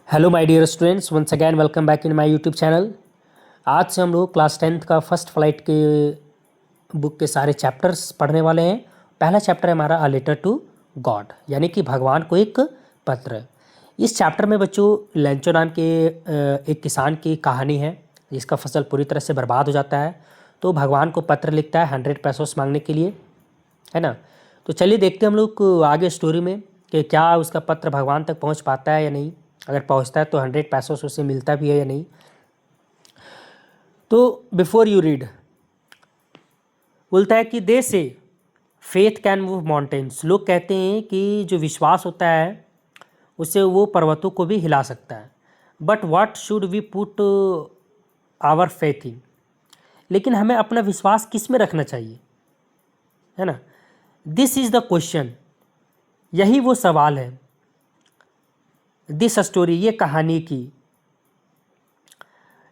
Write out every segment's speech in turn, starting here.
Hello my dear students, once again welcome back in my YouTube channel. आज से हम लोग क्लास 10th का फर्स्ट फ्लाइट के बुक के सारे चैप्टर्स पढ़ने वाले हैं। पहला चैप्टर है हमारा अ लेटर टू गॉड, यानी कि भगवान को एक पत्र। इस चैप्टर में बच्चों लेंचो नाम के एक किसान की कहानी है जिसका फसल पूरी तरह से बर्बाद हो जाता है, तो भगवान को पत्र लिखता है 100 पैसोस मांगने के लिए, है ना। तो चलिए देखते हैं हम लोग आगे स्टोरी में कि क्या उसका पत्र भगवान तक पहुंच पाता है या नहीं। अगर पहुंचता है तो 100 पैसोस उसे मिलता भी है या नहीं। तो बिफोर यू रीड बोलता है कि दे से फेथ कैन मूव माउंटेन्स। लोग कहते हैं कि जो विश्वास होता है उससे वो पर्वतों को भी हिला सकता है। But what should we put our faith in. लेकिन हमें अपना विश्वास किस में रखना चाहिए, है ना। दिस इज़ द क्वेश्चन, यही वो सवाल है। दिस स्टोरी, ये कहानी की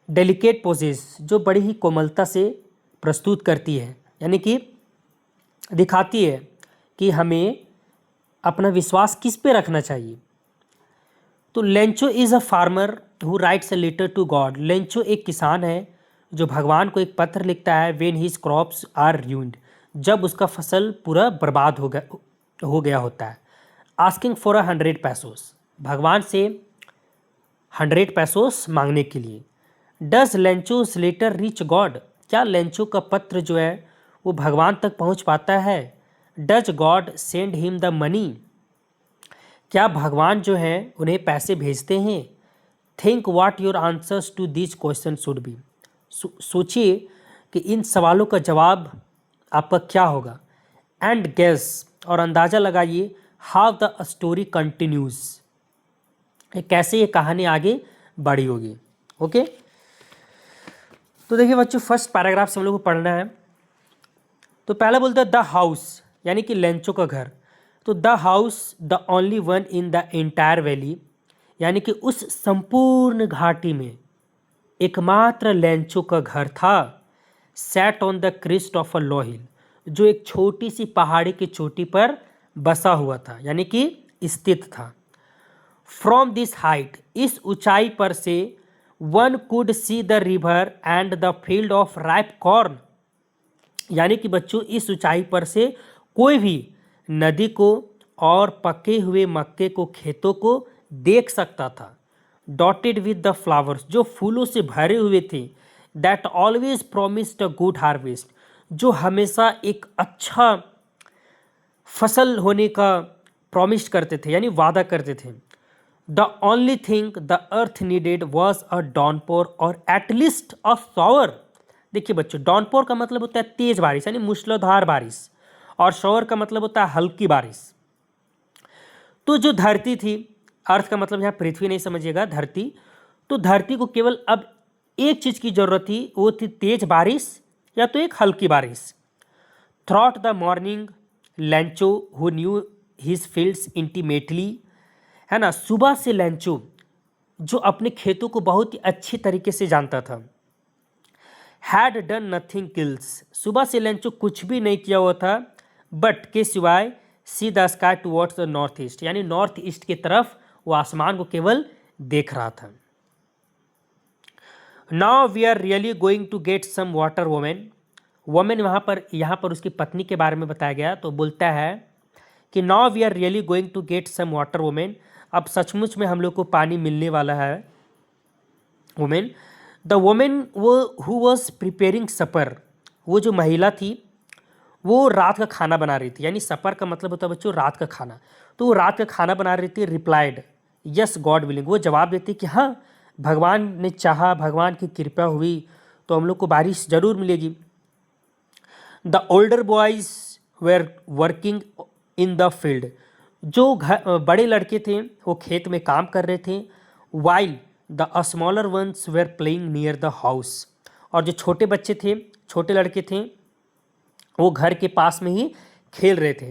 डेलिकेट पोजेस जो बड़ी ही कोमलता से प्रस्तुत करती है, यानी कि दिखाती है कि हमें अपना विश्वास किस पे रखना चाहिए। तो Lencho is a farmer who writes a letter to God. Lencho एक किसान है जो भगवान को एक पत्र लिखता है when his crops are ruined, जब उसका फसल पूरा बर्बाद हो गया होता है। आस्किंग फॉर 100 पैसोस, भगवान से 100 पैसोस मांगने के लिए। डज लेंचोस लेटर रीच गॉड, क्या लेंचो का पत्र जो है वो भगवान तक पहुंच पाता है। Does God send him the money, क्या भगवान जो है उन्हें पैसे भेजते हैं। Think what your answers to this question should be, सोचिए कि इन सवालों का जवाब आपका क्या होगा। एंड गेस, और अंदाज़ा लगाइए, हाउ द स्टोरी कंटिन्यूज, कैसे ये कहानी आगे बढ़ी होगी। ओके, तो देखिए बच्चों फर्स्ट पैराग्राफ से हम लोग को पढ़ना है। तो पहला बोलता है द हाउस, यानी कि लेंचो का घर। तो the house the only one in the entire valley, यानी कि उस संपूर्ण घाटी में एकमात्र लेंचो का घर था। Set on the crest of a low hill, जो एक छोटी सी पहाड़ी की चोटी पर बसा हुआ था, यानी कि स्थित था। फ्रॉम दिस हाइट, इस ऊंचाई पर से one could see the river and the field of ripe corn, यानी कि बच्चों इस ऊंचाई पर से कोई भी नदी को और पके हुए मक्के को खेतों को देख सकता था। डॉटेड विद द फ्लावर्स, जो फूलों से भरे हुए थे। That always promised a good harvest, जो हमेशा एक अच्छा फसल होने का प्रॉमिस करते थे, यानी वादा करते थे। The only thing the earth needed was a downpour और एटलीस्ट अ शॉवर। देखिए बच्चों, डाउनपोर का मतलब होता है तेज बारिश, यानी मूसलाधार बारिश, और शॉवर का मतलब होता है हल्की बारिश। तो जो धरती थी, अर्थ का मतलब यहाँ पृथ्वी नहीं समझिएगा, धरती। तो धरती को केवल अब एक चीज की जरूरत थी, वो थी तेज बारिश या तो एक हल्की बारिश। Throat the morning Lencho who knew his fields intimately, है ना। सुबह से लेंचो जो अपने खेतों को बहुत ही अच्छी तरीके से जानता था। हैड डन नथिंग किल्स, सुबह से लेंचो कुछ भी नहीं किया हुआ था, बट के सिवाय see the sky towards the north east, यानी नॉर्थ ईस्ट की तरफ वो आसमान को केवल देख रहा था। Now we are really going to get some water women. Women यहाँ पर उसकी पत्नी के बारे में बताया गया। तो बोलता है कि now we are really going to get some water women, अब सचमुच में हम लोग को पानी मिलने वाला है। वोमेन, द वोमेन वो हु वॉज प्रिपेयरिंग सपर, वो जो महिला थी वो रात का खाना बना रही थी, यानी सपर का मतलब होता है बच्चों रात का खाना। तो वो रात का खाना बना रही थी। रिप्लाइड यस गॉड विलिंग, वो जवाब देती कि हाँ भगवान ने चाहा, भगवान की कृपा हुई तो हम लोग को बारिश जरूर मिलेगी। The older boys where working in the field, जो बड़े लड़के थे वो खेत में काम कर रहे थे। While the smaller ones were playing near the house, और जो छोटे बच्चे थे, छोटे लड़के थे, वो घर के पास में ही खेल रहे थे।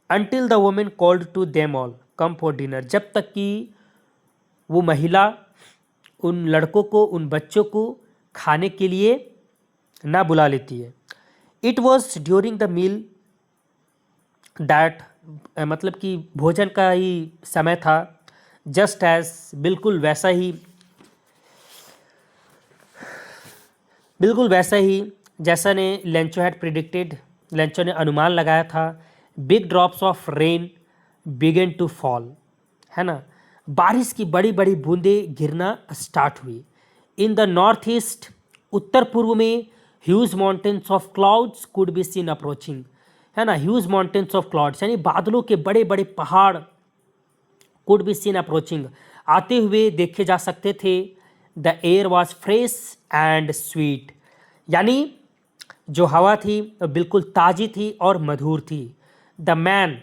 Until the woman called to them all come for dinner, जब तक कि वो महिला उन लड़कों को, उन बच्चों को खाने के लिए ना बुला लेती है। It was during the meal that, मतलब कि भोजन का ही समय था जस्ट एज बिल्कुल वैसा ही जैसा ने लेंचो हैड प्रिडिक्टेड, लेंचो ने अनुमान लगाया था, big drops of rain began to fall, है ना, बारिश की बड़ी बड़ी बूंदें गिरना स्टार्ट हुई। इन द नॉर्थ ईस्ट, उत्तर पूर्व में, huge mountains of clouds could be seen approaching, है ना, ह्यूज माउंटेन्स ऑफ क्लाउड्स यानी बादलों के बड़े बड़े पहाड़, कुड बी सीन अप्रोचिंग आते हुए देखे जा सकते थे। The air was fresh and sweet, यानी जो हवा थी बिल्कुल ताज़ी थी और मधुर थी। The man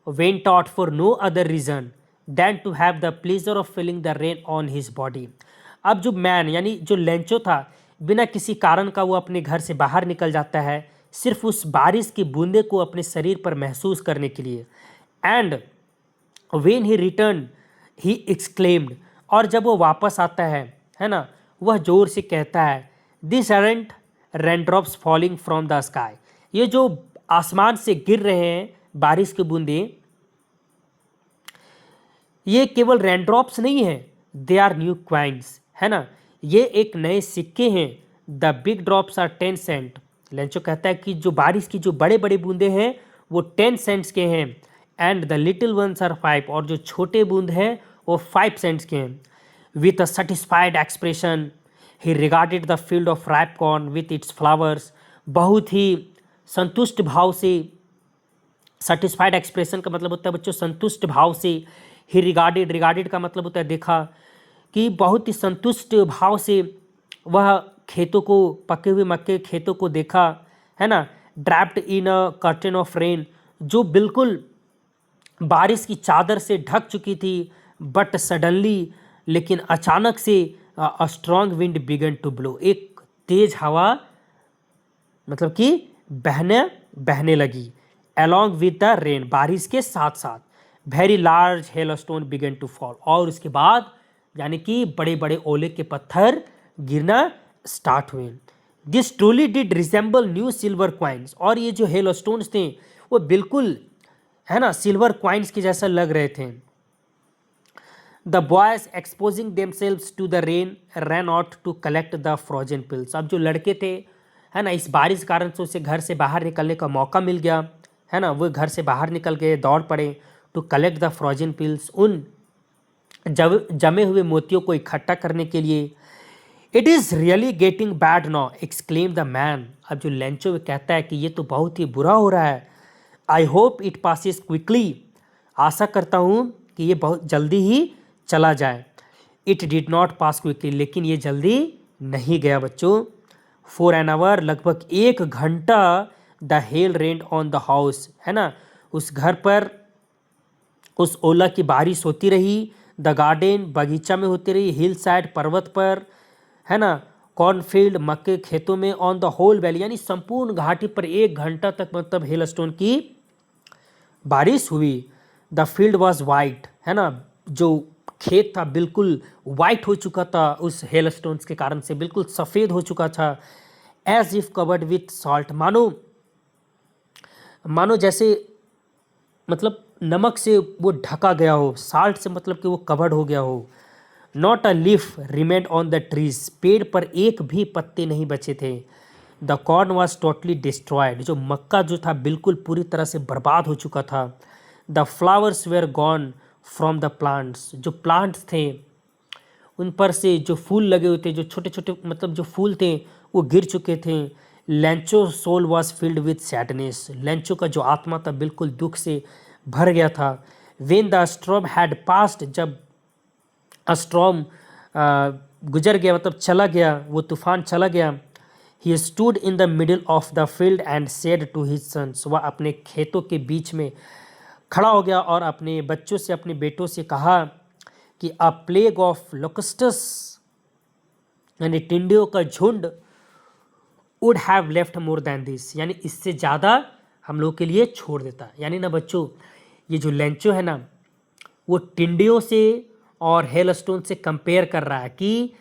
went out for no other reason than to have the pleasure of feeling the rain on his body. अब जो मैन यानी जो लेंचो था, बिना किसी कारण का वो अपने घर से बाहर निकल जाता है सिर्फ उस बारिश की बूंदे को अपने शरीर पर महसूस करने के लिए। And when he return he exclaimed, और जब वो वापस आता है ना, वह जोर से कहता है, this aren't raindrops falling from the sky, ये जो आसमान से गिर रहे हैं बारिश की बूंदें, ये केवल रेनड्रॉप्स नहीं है, दे आर न्यू क्वाइंस, है ना, ये एक नए सिक्के हैं। The big drops are 10 cent, Lencho कहता है कि जो बारिश की जो बड़े बड़े बूंदे हैं वो 10 सेंट्स के हैं। And the little ones are 5, और जो छोटे बूंद हैं वो 5 सेंट्स के हैं। With a satisfied expression he regarded the field of ripe corn with its flowers, बहुत ही संतुष्ट भाव से, सेटिस्फाइड एक्सप्रेशन का मतलब होता है बच्चों संतुष्ट भाव से, ही रिगार्डेड का मतलब होता है देखा, कि बहुत ही संतुष्ट भाव से वह खेतों को, पके हुए मक्के खेतों को देखा, है ना, draped in a curtain of rain, जो बिल्कुल बारिश की चादर से ढक चुकी थी। बट सडनली, लेकिन अचानक से, a strong wind began to blow, एक तेज हवा मतलब कि बहने लगी। अलॉन्ग विद द रेन, बारिश के साथ साथ। Very large hailstone began to fall, और उसके बाद यानी कि बड़े बड़े ओले के पत्थर गिरना स्टार्ट हुए। This truly did resemble new silver coins, और ये जो हेलस्टोन्स थे वो बिल्कुल, है ना, सिल्वर क्वाइंस के जैसा लग रहे थे। The boys exposing themselves to the rain ran out to collect the frozen pearls, अब जो लड़के थे, है ना, इस बारिश के कारण से उसे घर से बाहर निकलने का मौका मिल गया, है ना, वो घर से बाहर निकल के दौड़ पड़े to collect the frozen pearls, उन जमे हुए मोतियों को इकट्ठा करने के लिए। It is really getting bad now exclaim the man, अब जो लेंचो कहता है कि ये तो बहुत ही बुरा हो रहा है। I hope it passes quickly, आशा करता हूँ कि ये बहुत जल्दी ही चला जाए। It did not pass quickly, लेकिन ये जल्दी नहीं गया बच्चों। फॉर एन आवर, लगभग 1 घंटा, the hell rained on the house, है ना, उस घर पर उस ओला की बारिश होती रही। द गार्डन, बगीचा में होती रही। हिल साइड, पर्वत पर, है ना, कॉर्नफील्ड, मक्के खेतों में। ऑन द होल वैली, यानी संपूर्ण घाटी पर 1 घंटा तक मतलब हेलस्टोन की बारिश हुई। द फील्ड वॉज वाइट, है ना, जो खेत था बिल्कुल वाइट हो चुका था उस हेलस्टोन्स के कारण से, बिल्कुल सफ़ेद हो चुका था। As if covered with salt, मानो जैसे मतलब नमक से वो ढका गया हो, साल्ट से मतलब कि वो कवर्ड हो गया हो। Not a leaf remained on the trees, पेड़ पर एक भी पत्ते नहीं बचे थे। The corn was totally destroyed, जो मक्का जो था बिल्कुल पूरी तरह से बर्बाद हो चुका था। The flowers were gone from the plants, जो प्लांट्स थे उन पर से जो फूल लगे हुए थे, जो छोटे छोटे मतलब जो फूल थे वो गिर चुके थे। Lencho soul was filled with sadness, Lencho का जो आत्मा था बिल्कुल दुख से भर गया था। When the storm had passed, जब स्ट्रॉम गुजर गया मतलब चला गया, वो तूफान चला गया। He stood in the middle of the field and said to his sons, वह अपने खेतों के बीच में खड़ा हो गया और अपने बच्चों से, अपने बेटों से कहा कि अ प्लेग ऑफ लोकस्टस, यानी टिंडियों का झुंड, would have left more than this, यानी इससे ज़्यादा हम लोग के लिए छोड़ देता। यानी ना बच्चों, ये जो लेंचो है ना, वो टिंडियों से और हेलस्टोन से कंपेयर कर रहा है कि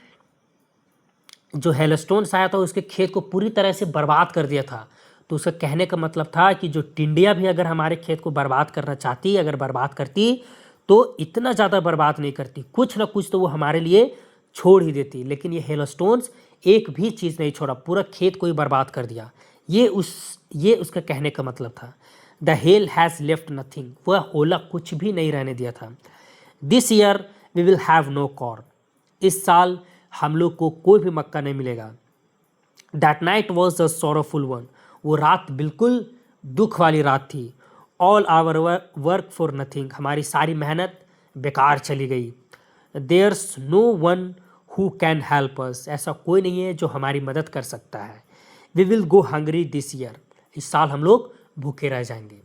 जो हेलस्टोन्स आया था उसके खेत को पूरी तरह से बर्बाद कर दिया था। तो उसका कहने का मतलब था कि जो टिंडिया भी अगर हमारे खेत को बर्बाद करना चाहती, अगर बर्बाद करती, तो इतना ज़्यादा बर्बाद नहीं करती, कुछ ना कुछ तो वो हमारे लिए छोड़ ही देती। लेकिन ये हेलस्टोन्स एक भी चीज़ नहीं छोड़ा, पूरा खेत को ही बर्बाद कर दिया। ये उसका कहने का मतलब था। The hail has left nothing, वह ओला कुछ भी नहीं रहने दिया था। This year we will have no corn, इस साल हम लोग को कोई भी मक्का नहीं मिलेगा। That night was the sorrowful one, वो रात बिल्कुल दुख वाली रात थी। All our work for nothing, हमारी सारी मेहनत बेकार चली गई। There's no one who can help us, ऐसा कोई नहीं है जो हमारी मदद कर सकता है। We will go hungry this year, इस साल हम लोग भूखे रह जाएंगे।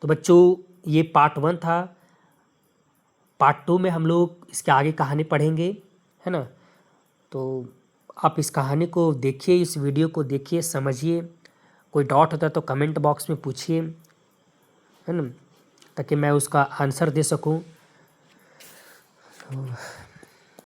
तो बच्चों ये पार्ट 1 था। पार्ट 2 में हम लोग इसके आगे कहानी पढ़ेंगे, है ना। तो आप इस कहानी को देखिए, इस वीडियो को देखिए, समझिए। कोई डाउट होता है तो कमेंट बॉक्स में पूछिए, है ना, ताकि मैं उसका आंसर दे सकूं।